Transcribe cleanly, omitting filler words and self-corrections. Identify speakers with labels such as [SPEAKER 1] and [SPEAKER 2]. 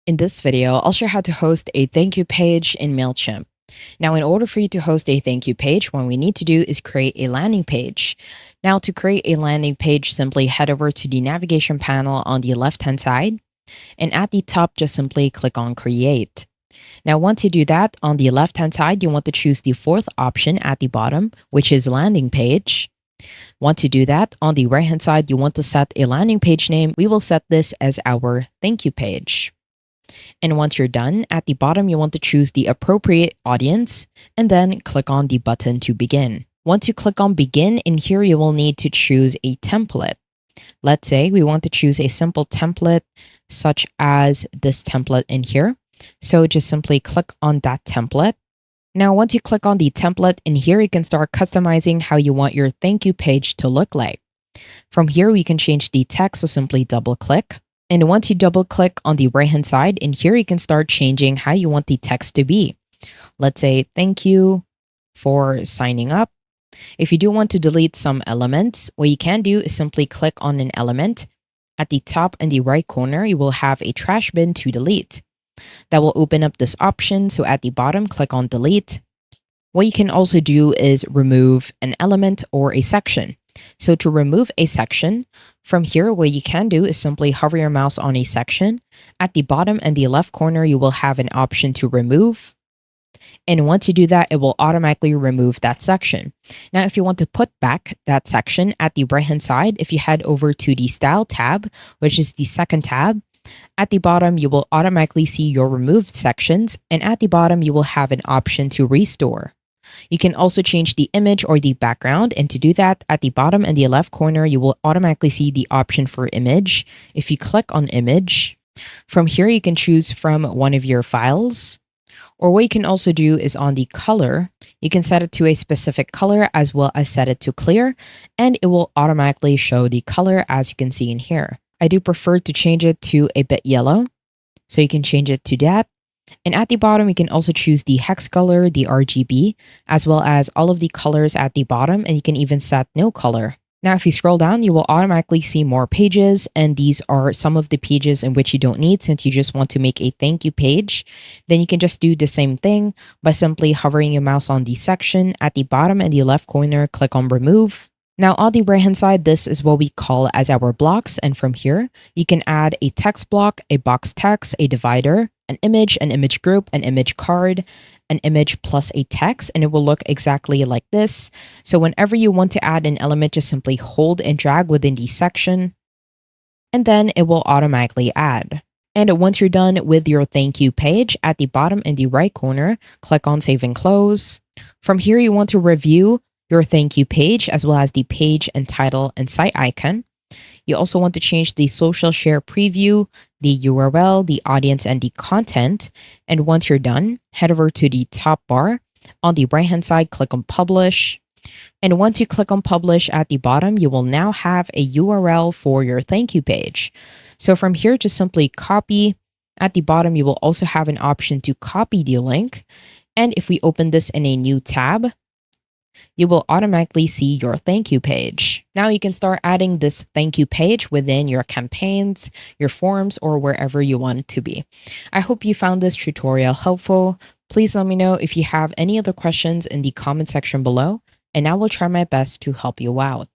[SPEAKER 1] In this video, I'll show how to host a thank you page in Mailchimp. Now, in order for you to host a thank you page, what we need to do is create a landing page. Now, to create a landing page, simply head over to the navigation panel on the left-hand side, and at the top, just simply click on Create. Now, once you do that, on the left-hand side, you want to choose the fourth option at the bottom, which is landing page. Once you do that, on the right-hand side, you want to set a landing page name. We will set this as our thank you page. And once you're done, at the bottom, you want to choose the appropriate audience and then click on the button to begin. Once you click on begin, in here, you will need to choose a template. Let's say we want to choose a simple template such as this template in here. So just simply click on that template. Now, once you click on the template in here, you can start customizing how you want your thank you page to look like. From here, we can change the text, so simply double click. And once you double click on the right hand side, in here you can start changing how you want the text to be. Let's say, thank you for signing up. If you do want to delete some elements, what you can do is simply click on an element. At the top in the right corner, you will have a trash bin to delete. That will open up this option. So at the bottom, click on delete. What you can also do is remove an element or a section. So to remove a section, from here, what you can do is simply hover your mouse on a section. At the bottom and the left corner, you will have an option to remove. And once you do that, it will automatically remove that section. Now, if you want to put back that section at the right-hand side, if you head over to the Style tab, which is the second tab, at the bottom, you will automatically see your removed sections. And at the bottom, you will have an option to restore. You can also change the image or the background, and to do that, at the bottom and the left corner, you will automatically see the option for image. If you click on image, from here you can choose from one of your files, or what you can also do is on the color, you can set it to a specific color as well as set it to clear, and it will automatically show the color as you can see in here. I do prefer to change it to a bit yellow, so you can change it to that. And at the bottom, you can also choose the hex color, the RGB, as well as all of the colors at the bottom, and you can even set no color. Now, if you scroll down, you will automatically see more pages, and these are some of the pages in which you don't need since you just want to make a thank you page. Then you can just do the same thing by simply hovering your mouse on the section. At the bottom and the left corner, click on remove. Now, on the right-hand side, this is what we call as our blocks. And from here, you can add a text block, a box text, a divider, an image group, an image card, an image plus a text, and it will look exactly like this. So whenever you want to add an element, just simply hold and drag within the section, and then it will automatically add. And once you're done with your thank you page, at the bottom in the right corner, click on Save and Close. From here, you want to review your thank you page as well as the page and title and site icon. You also want to change the social share preview, the URL, the audience, and the content. And once you're done, head over to the top bar. On the right-hand side, click on Publish. And once you click on Publish at the bottom, you will now have a URL for your thank you page. So from here, just simply copy. At the bottom, you will also have an option to copy the link. And if we open this in a new tab, you will automatically see your thank you page. Now you can start adding this thank you page within your campaigns, your forums, or wherever you want it to be. I hope you found this tutorial helpful. Please let me know if you have any other questions in the comment section below, and I will try my best to help you out.